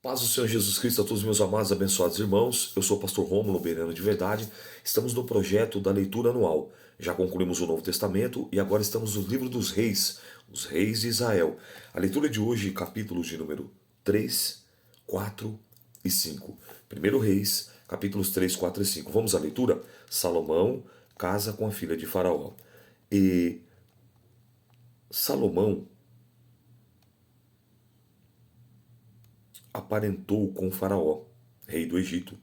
Paz do Senhor Jesus Cristo a todos meus amados, abençoados irmãos. Eu sou o pastor Rômulo Beirano de Verdade. Estamos no projeto da leitura anual. Já concluímos o Novo Testamento e agora estamos no livro dos Reis, os Reis de Israel. A leitura de hoje, capítulos de número 3, 4 e 5. Primeiro Reis, capítulos 3, 4 e 5. Vamos à leitura? Salomão casa com a filha de Faraó. E Salomão aparentou com Faraó, rei do Egito,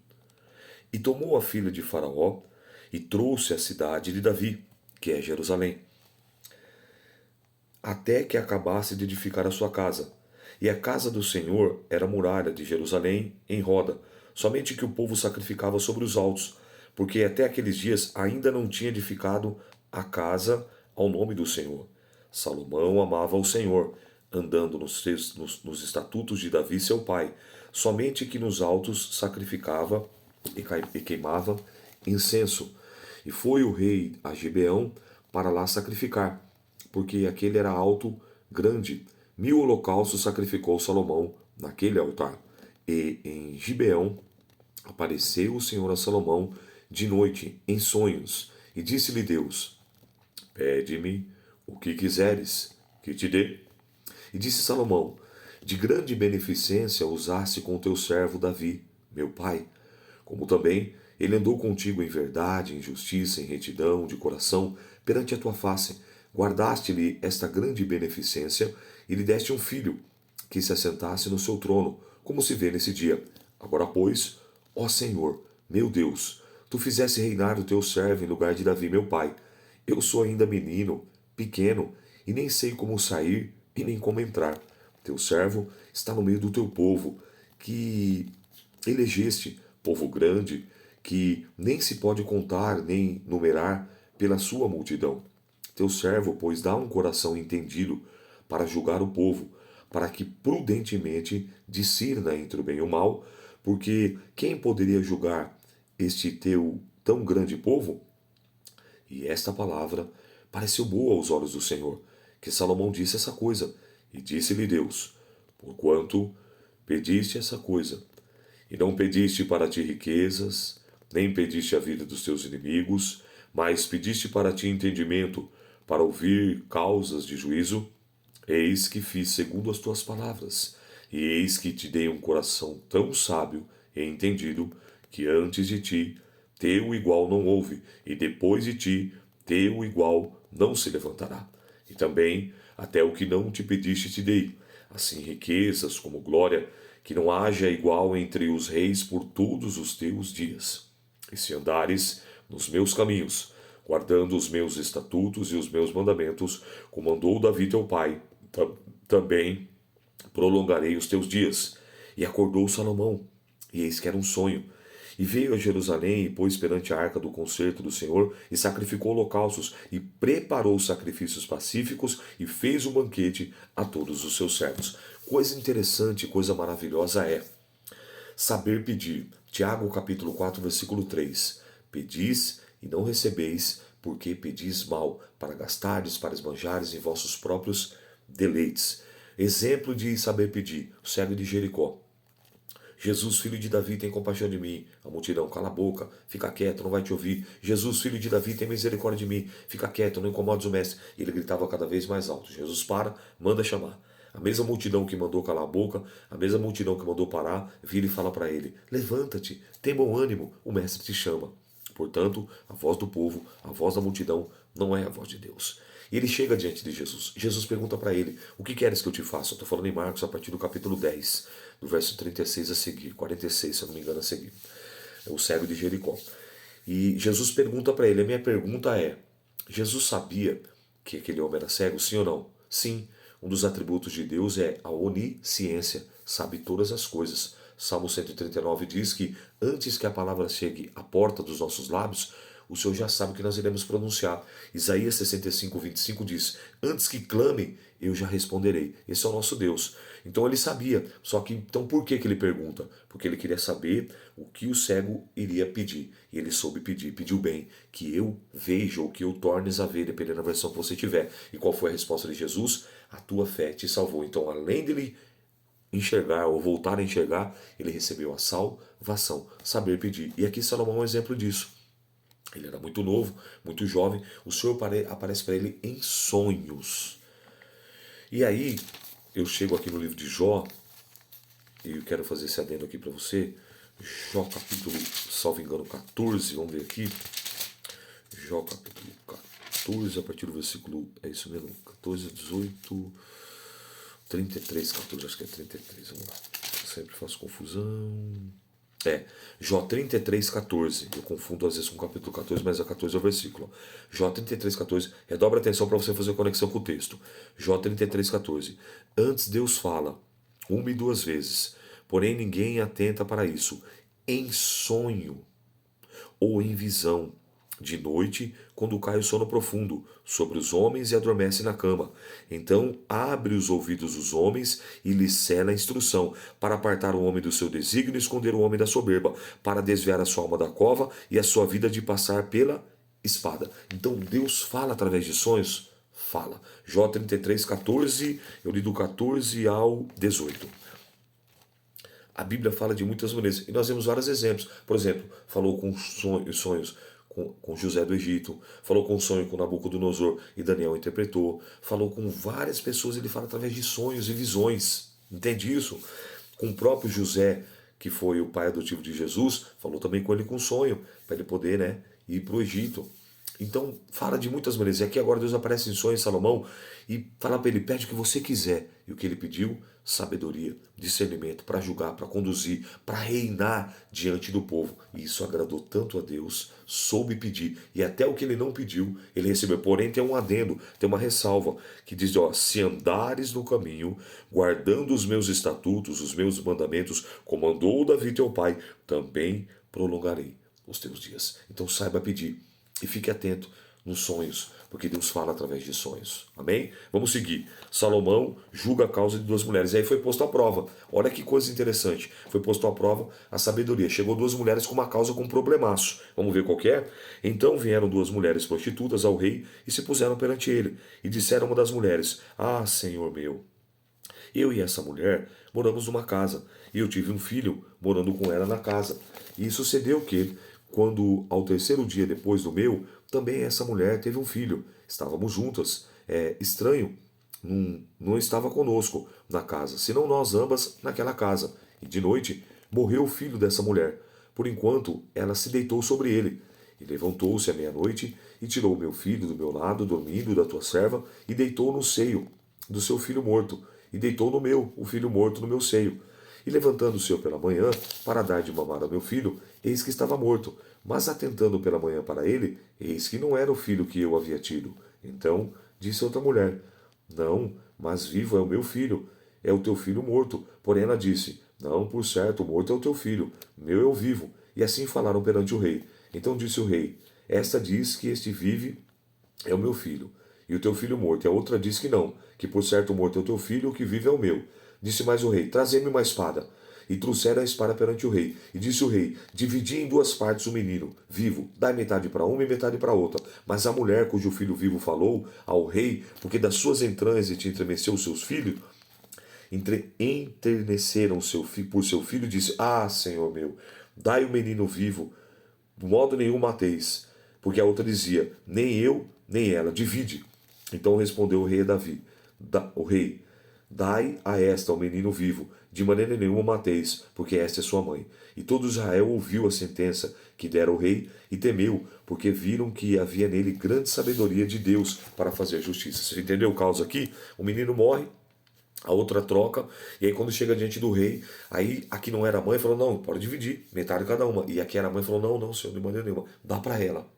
e tomou a filha de Faraó e trouxe à cidade de Davi, que é Jerusalém, até que acabasse de edificar a sua casa. E a casa do Senhor era a muralha de Jerusalém em roda, somente que o povo sacrificava sobre os altos, porque até aqueles dias ainda não tinha edificado a casa ao nome do Senhor. Salomão amava o Senhor, andando nos estatutos de Davi seu pai, somente que nos altos sacrificava e queimava incenso. E foi o rei a Gibeão para lá sacrificar, porque aquele era alto, grande. 1000 holocaustos sacrificou Salomão naquele altar. E em Gibeão apareceu o Senhor a Salomão de noite, em sonhos, e disse-lhe Deus: Pede-me o que quiseres, que te dê. E disse Salomão: De grande beneficência usaste com teu servo Davi, meu pai, como também ele andou contigo em verdade, em justiça, em retidão de coração, perante a tua face. Guardaste-lhe esta grande beneficência e lhe deste um filho, que se assentasse no seu trono, como se vê nesse dia. Agora, pois, ó Senhor, meu Deus, tu fizeste reinar o teu servo em lugar de Davi, meu pai. Eu sou ainda menino, pequeno, e nem sei como sair e nem como entrar. Teu servo está no meio do teu povo, que elegeste, povo grande, que nem se pode contar nem numerar pela sua multidão. Teu servo, pois, dá um coração entendido para julgar o povo, para que prudentemente discirna entre o bem e o mal, porque quem poderia julgar este teu tão grande povo? E esta palavra pareceu boa aos olhos do Senhor, que Salomão disse essa coisa, e disse-lhe Deus: Porquanto pediste essa coisa, e não pediste para ti riquezas, nem pediste a vida dos teus inimigos, mas pediste para ti entendimento, para ouvir causas de juízo, eis que fiz segundo as tuas palavras, e eis que te dei um coração tão sábio e entendido, que antes de ti teu igual não houve, e depois de ti teu igual não se levantará. E também até o que não te pediste te dei, assim riquezas como glória, que não haja igual entre os reis por todos os teus dias. E se andares nos meus caminhos, guardando os meus estatutos e os meus mandamentos, como andou Davi teu pai, também prolongarei os teus dias. E acordou Salomão, e eis que era um sonho. E veio a Jerusalém e pôs perante a arca do concerto do Senhor, e sacrificou holocaustos, e preparou sacrifícios pacíficos, e fez um banquete a todos os seus servos. Coisa interessante, coisa maravilhosa é saber pedir. Tiago capítulo 4, versículo 3. Pedis e não recebeis, porque pedis mal, para gastardes, para esbanjares em vossos próprios deleites. Exemplo de saber pedir, o cego de Jericó. Jesus, filho de Davi, tem compaixão de mim. A multidão, cala a boca, fica quieto, não vai te ouvir. Jesus, filho de Davi, tem misericórdia de mim. Fica quieto, não incomodes o mestre. E ele gritava cada vez mais alto. Jesus para, manda chamar. A mesma multidão que mandou calar a boca, a mesma multidão que mandou parar, vira e fala para ele: Levanta-te, tem bom ânimo, o mestre te chama. Portanto, a voz do povo, a voz da multidão, não é a voz de Deus. E ele chega diante de Jesus. Jesus pergunta para ele: O que queres que eu te faça? Eu estou falando em Marcos a partir do capítulo 10, do verso 36 a seguir, 46, se eu não me engano, a seguir. É o cego de Jericó. E Jesus pergunta para ele: A minha pergunta é: Jesus sabia que aquele homem era cego, sim ou não? Sim. Um dos atributos de Deus é a onisciência, sabe todas as coisas. Salmo 139 diz que antes que a palavra chegue à porta dos nossos lábios, o Senhor já sabe o que nós iremos pronunciar. Isaías 65, 25 diz: Antes que clame, eu já responderei. Esse é o nosso Deus. Então ele sabia. Só que, então por que ele pergunta? Porque ele queria saber o que o cego iria pedir. E ele soube pedir, pediu bem, que eu veja ou que eu tornes a ver, dependendo da versão que você tiver. E qual foi a resposta de Jesus? A tua fé te salvou. Então, além dele enxergar ou voltar a enxergar, ele recebeu a salvação, saber pedir. E aqui Salomão é um exemplo disso. Ele era muito novo, muito jovem, o Senhor aparece para ele em sonhos. E aí, eu chego aqui no livro de Jó, e eu quero fazer esse adendo aqui para você. Jó capítulo, salvo engano, 14, vamos ver aqui. Jó capítulo 14, a partir do versículo, é isso mesmo, 14, 18, 33, 14, acho que é 33, vamos lá. Eu sempre faço confusão. Jó 33, 14. Eu confundo às vezes com o capítulo 14, mas a 14 é o versículo. Jó 33, 14. Redobra atenção para você fazer conexão com o texto. Jó 33, 14. Antes Deus fala, uma e duas vezes, porém ninguém atenta para isso. Em sonho ou em visão, de noite, quando cai o sono profundo sobre os homens e adormece na cama. Então abre os ouvidos dos homens e lhes cela a instrução, para apartar o homem do seu desígnio e esconder o homem da soberba, para desviar a sua alma da cova e a sua vida de passar pela espada. Então Deus fala através de sonhos? Fala. Jó 33, 14, eu li do 14 ao 18. A Bíblia fala de muitas maneiras e nós vemos vários exemplos. Por exemplo, falou com sonhos com José do Egito, falou com sonho com Nabucodonosor e Daniel interpretou, falou com várias pessoas, ele fala através de sonhos e visões. Entende isso? Com o próprio José, que foi o pai adotivo de Jesus, falou também com ele com sonho, para ele poder, ir para o Egito. Então, fala de muitas maneiras. E aqui agora Deus aparece em sonho em Salomão e fala para ele, pede o que você quiser. E o que ele pediu? Sabedoria, discernimento, para julgar, para conduzir, para reinar diante do povo. E isso agradou tanto a Deus, soube pedir. E até o que ele não pediu, ele recebeu. Porém, tem um adendo, tem uma ressalva, que diz, se andares no caminho, guardando os meus estatutos, os meus mandamentos, como andou Davi teu pai, também prolongarei os teus dias. Então saiba pedir. E fique atento nos sonhos, porque Deus fala através de sonhos. Amém? Vamos seguir. Salomão julga a causa de duas mulheres. E aí foi posto à prova. Olha que coisa interessante. Foi posto à prova a sabedoria. Chegou duas mulheres com uma causa com um problemaço. Vamos ver qual que é? Então vieram duas mulheres prostitutas ao rei e se puseram perante ele. E disseram uma das mulheres, Senhor meu, eu e essa mulher moramos numa casa, e eu tive um filho morando com ela na casa. E sucedeu que, quando ao terceiro dia depois do meu, também essa mulher teve um filho. Estávamos juntas. Estranho, não estava conosco na casa, senão nós ambas naquela casa. E de noite morreu o filho dessa mulher, por enquanto ela se deitou sobre ele. E levantou-se à meia-noite e tirou o meu filho do meu lado, dormindo da tua serva, e deitou no seio do seu filho morto, e deitou no meu, o filho morto, no meu seio. E levantando-se eu pela manhã, para dar de mamar ao meu filho, eis que estava morto. Mas atentando pela manhã para ele, eis que não era o filho que eu havia tido. Então disse outra mulher, não, mas vivo é o meu filho, é o teu filho morto. Porém ela disse, não, por certo, morto é o teu filho, meu é o vivo. E assim falaram perante o rei. Então disse o rei, esta diz que este vive é o meu filho, e o teu filho morto. E a outra diz que não, que por certo morto é o teu filho, o que vive é o meu. Disse mais o rei, trazei-me uma espada. E trouxeram a espada perante o rei. E disse o rei, dividi em duas partes o menino, vivo, dai metade para uma e metade para outra. Mas a mulher cujo filho vivo falou ao rei, porque das suas entranhas e te entremeceu os seus filhos, enterneceram por seu filho, disse, Senhor meu, dai o menino vivo, de modo nenhum mateis. Porque a outra dizia, nem eu, nem ela, divide. Então respondeu o rei a Davi, o rei, dai a esta o menino vivo, de maneira nenhuma mateis, porque esta é sua mãe. E todo Israel ouviu a sentença que dera o rei e temeu, porque viram que havia nele grande sabedoria de Deus para fazer justiça. Você entendeu o caos aqui? O menino morre, a outra troca, e aí quando chega diante do rei, aí aqui não era a mãe, falou, não, pode dividir, metade cada uma. E aqui era a mãe, falou, não, não, senhor, de maneira nenhuma, dá para ela.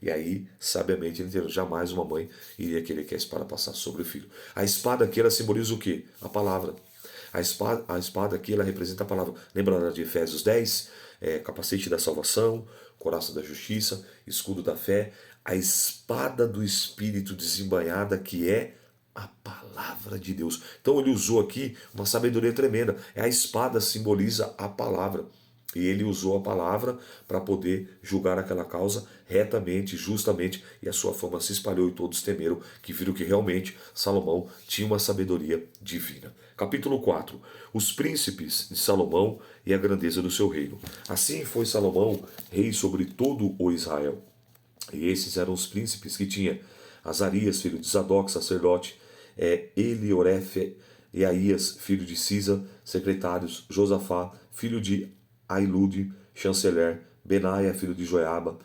E aí, sabiamente, ele entendeu, jamais uma mãe iria querer que a espada passasse sobre o filho. A espada aqui, ela simboliza o quê? A palavra. A espada aqui, ela representa a palavra. Lembra de Efésios 10? Capacete da salvação, coraça da justiça, escudo da fé, a espada do Espírito desembainhada, que é a palavra de Deus. Então ele usou aqui uma sabedoria tremenda. A espada simboliza a palavra. E ele usou a palavra para poder julgar aquela causa retamente, justamente, e a sua fama se espalhou e todos temeram, que viram que realmente Salomão tinha uma sabedoria divina. Capítulo 4. Os príncipes de Salomão e a grandeza do seu reino. Assim foi Salomão rei sobre todo o Israel. E esses eram os príncipes que tinha Azarias, filho de Zadok, sacerdote, Eliorefe, Eaías, filho de Sisa, secretários, Josafá, filho de Ailude, chanceler, Benaia, filho de Joiada,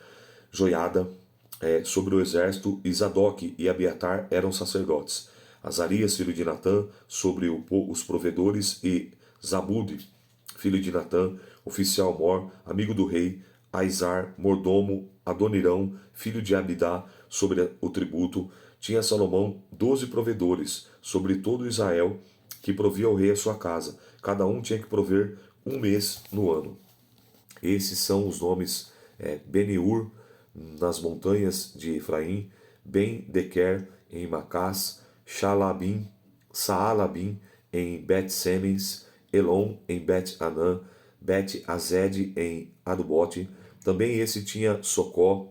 sobre o exército, e Zadok e Abiatar eram sacerdotes. Azarias, filho de Natã, sobre os provedores, e Zabude, filho de Natã, oficial mor, amigo do rei, Aizar, mordomo, Adonirão, filho de Abidá, sobre o tributo. Tinha Salomão 12 provedores sobre todo Israel, que provia ao rei a sua casa. Cada um tinha que prover um mês no ano. Esses são os nomes: Beniur, nas montanhas de Efraim, Ben-Dequer, em Macás, Shalabim, Saalabim, em Bet-Semens, Elon, em Bet-Anã, Bet-Azed, em Adubote. Também esse tinha a Socó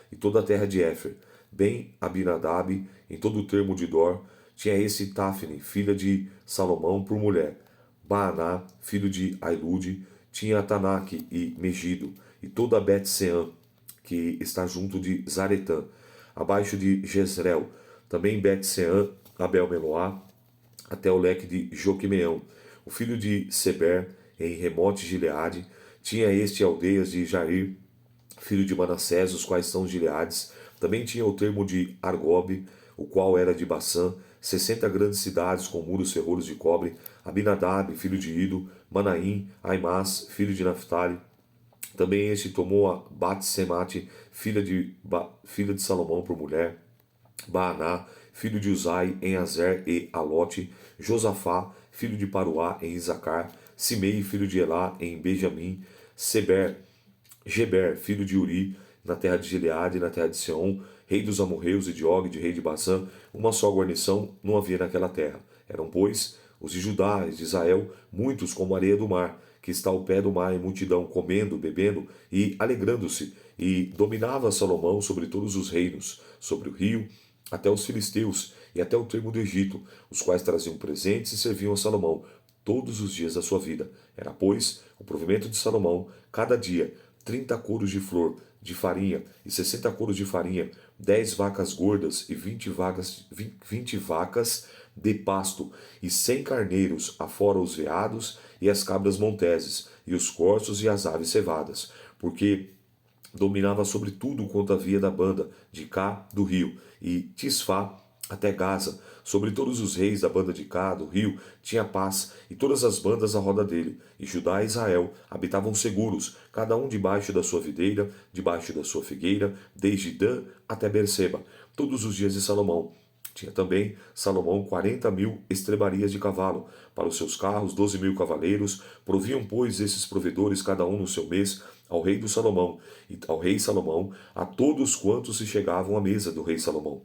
e toda a terra de Éfer, bem Abinadab, em todo o termo de Dor. Tinha esse Tafne, filha de Salomão, por mulher. Baaná, filho de Ailude. Tinha Tanak e Megido, e toda a Bet-Seã, que está junto de Zaretã, abaixo de Jezreel. Também Bet-Seã, Abel-Meloá, até o leque de Joquimeão. O filho de Seber, em Remote Gileade. Tinha este aldeias de Jair, filho de Manassés, os quais são Gileades. Também tinha o termo de Argobe, o qual era de Baçã, 60 grandes cidades com muros ferrolhos de cobre. Abinadab, filho de Ido, Manaim, Aimás, filho de Naphtali. Também este tomou a Bat-Semate, filha de Salomão, por mulher. Baaná, filho de Uzai, em Azer e Alote. Josafá, filho de Paruá, em Isacar. Simei, filho de Elá, em Benjamim. Geber, filho de Uri, na terra de Gileade, na terra de Seom, rei dos amorreus, e de Og, de rei de Basã. Uma só guarnição não havia naquela terra. Eram, pois, os de Judá e de Israel, muitos como a areia do mar, que está ao pé do mar, em multidão, comendo, bebendo e alegrando-se. E dominava Salomão sobre todos os reinos, sobre o rio, até os filisteus e até o termo do Egito, os quais traziam presentes e serviam a Salomão todos os dias da sua vida. Era, pois, o provimento de Salomão, cada dia, 30 coros de flor de farinha e 60 coros de farinha, 10 vacas gordas e 20 vacas de pasto, e 100 carneiros, afora os veados e as cabras monteses, e os corços e as aves cevadas, porque dominava sobre tudo quanto havia da banda de cá do rio, e Tisfá até Gaza. Sobre todos os reis da banda de cá do rio tinha paz, e todas as bandas à roda dele. E Judá e Israel habitavam seguros, cada um debaixo da sua videira, debaixo da sua figueira, desde Dan até Berseba, todos os dias de Salomão. Tinha também Salomão 40.000 estrebarias de cavalo, para os seus carros 12.000 cavaleiros. Proviam, pois, esses provedores, cada um no seu mês, ao rei do Salomão, e ao rei Salomão, a todos quantos se chegavam à mesa do rei Salomão.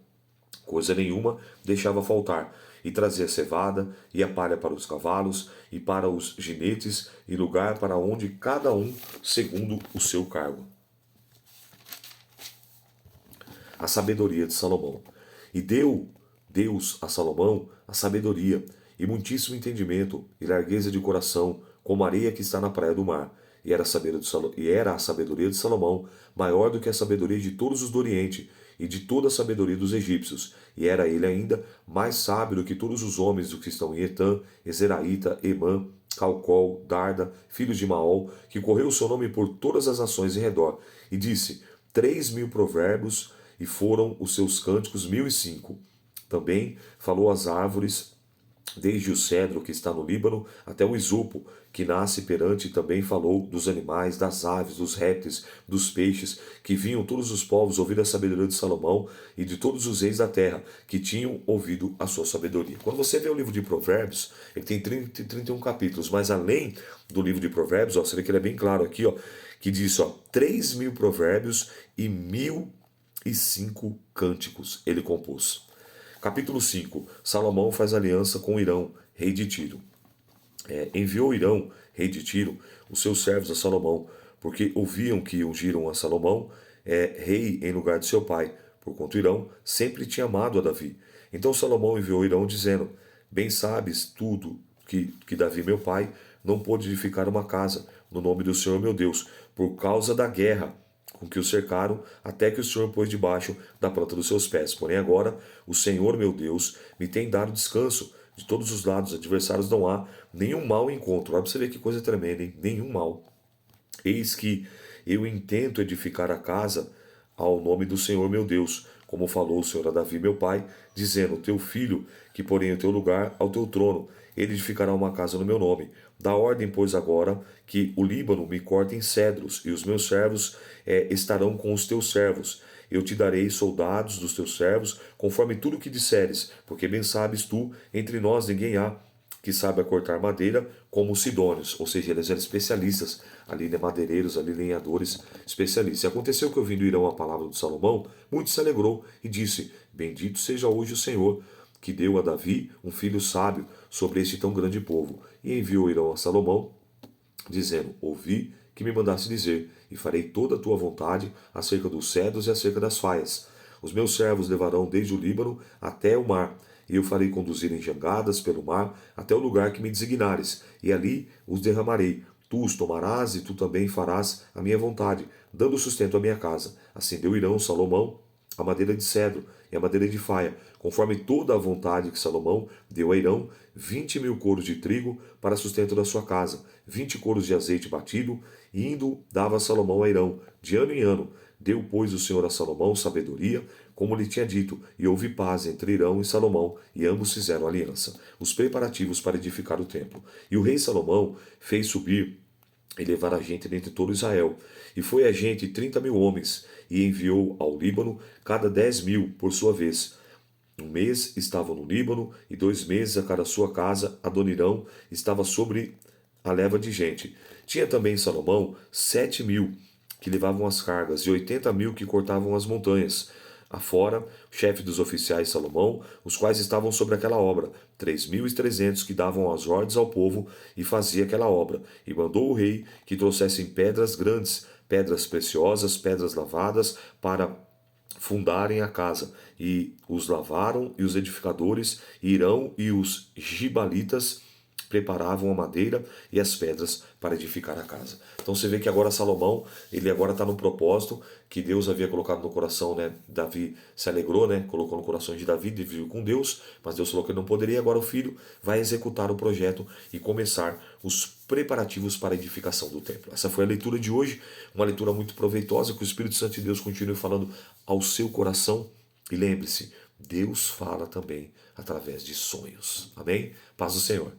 Coisa nenhuma deixava faltar, e trazia cevada e a palha para os cavalos e para os ginetes, e lugar para onde cada um segundo o seu cargo. A sabedoria de Salomão. E deu Deus a Salomão a sabedoria, e muitíssimo entendimento, e largueza de coração, como a areia que está na praia do mar. E era a sabedoria de Salomão maior do que a sabedoria de todos os do Oriente, e de toda a sabedoria dos egípcios. E era ele ainda mais sábio do que todos os homens do que estão em Etã, Ezeraíta, Emã, Calcol, Darda, filhos de Maol, que correu o seu nome por todas as nações em redor. E disse: 3.000 provérbios, e foram os seus cânticos 1.005. Também falou às árvores, desde o cedro que está no Líbano até o isopo que nasce perante. Também falou dos animais, das aves, dos répteis, dos peixes, que vinham todos os povos ouvir a sabedoria de Salomão, e de todos os reis da terra que tinham ouvido a sua sabedoria. Quando você vê o livro de Provérbios, ele tem 30 e 31 capítulos, mas além do livro de Provérbios, você vê que ele é bem claro aqui, que diz 3.000 provérbios e 1.005 cânticos ele compôs. Capítulo 5. Salomão faz aliança com Irão, rei de Tiro. enviou Irão, rei de Tiro, os seus servos a Salomão, porque ouviam que ungiram a Salomão rei em lugar de seu pai, porquanto Irão sempre tinha amado a Davi. Então Salomão enviou Irão, dizendo: Bem sabes tudo que Davi, meu pai, não pôde edificar uma casa no nome do Senhor meu Deus, por causa da guerra com que o cercaram, até que o Senhor pôs debaixo da planta dos seus pés. Porém agora o Senhor meu Deus me tem dado descanso. De todos os lados adversários não há nenhum mal encontro. Olha para você ver que coisa tremenda, hein? Nenhum mal. Eis que eu intento edificar a casa ao nome do Senhor meu Deus, como falou o Senhor a Davi meu pai, dizendo: Teu filho, que porém o teu lugar ao teu trono, ele edificará uma casa no meu nome. Dá ordem, pois, agora que o Líbano me corte em cedros, e os meus servos estarão com os teus servos. Eu te darei soldados dos teus servos, conforme tudo o que disseres, porque bem sabes tu, entre nós ninguém há que sabe cortar madeira como os sidônios, ou seja, eles eram especialistas ali, né, madeireiros, ali, lenhadores especialistas. E aconteceu que, ouvindo Irão a palavra de Salomão, muito se alegrou e disse: Bendito seja hoje o Senhor, que deu a Davi um filho sábio sobre este tão grande povo. E enviou Irão a Salomão, dizendo: Ouvi que me mandasse dizer, e farei toda a tua vontade acerca dos cedros e acerca das faias. Os meus servos levarão desde o Líbano até o mar, e eu farei conduzir em jangadas pelo mar até o lugar que me designares, e ali os derramarei. Tu os tomarás e tu também farás a minha vontade, dando sustento à minha casa. Assim deu Irão Salomão a madeira de cedro e a madeira de faia, conforme toda a vontade que Salomão deu a Irão, 20.000 coros de trigo para sustento da sua casa, 20 coros de azeite batido, e indo dava Salomão a Irão, de ano em ano. Deu, pois, o Senhor a Salomão sabedoria, como lhe tinha dito, e houve paz entre Irão e Salomão, e ambos fizeram aliança, os preparativos para edificar o templo. E o rei Salomão fez subir e levar a gente dentre todo Israel. E foi a gente 30.000 homens, e enviou ao Líbano cada 10.000 por sua vez. Um mês estavam no Líbano, e 2 meses a cada sua casa, Adonirão estava sobre a leva de gente. Tinha também Salomão 7.000 que levavam as cargas, e 80.000 que cortavam as montanhas. Afora, o chefe dos oficiais Salomão, os quais estavam sobre aquela obra, 3.300 que davam as ordens ao povo e fazia aquela obra. E mandou o rei que trouxessem pedras grandes, pedras preciosas, pedras lavadas, para fundarem a casa. E os lavaram, e os edificadores, Irão e os gibalitas preparavam a madeira e as pedras para edificar a casa. Então você vê que agora Salomão, ele agora está no propósito que Deus havia colocado no coração, né? Davi se alegrou, né? Colocou no coração de Davi, dividiu com Deus, mas Deus falou que ele não poderia. Agora o filho vai executar o projeto e começar os preparativos para a edificação do templo. Essa foi a leitura de hoje, uma leitura muito proveitosa, que o Espírito Santo de Deus continue falando ao seu coração. E lembre-se, Deus fala também através de sonhos. Amém? Paz do Senhor.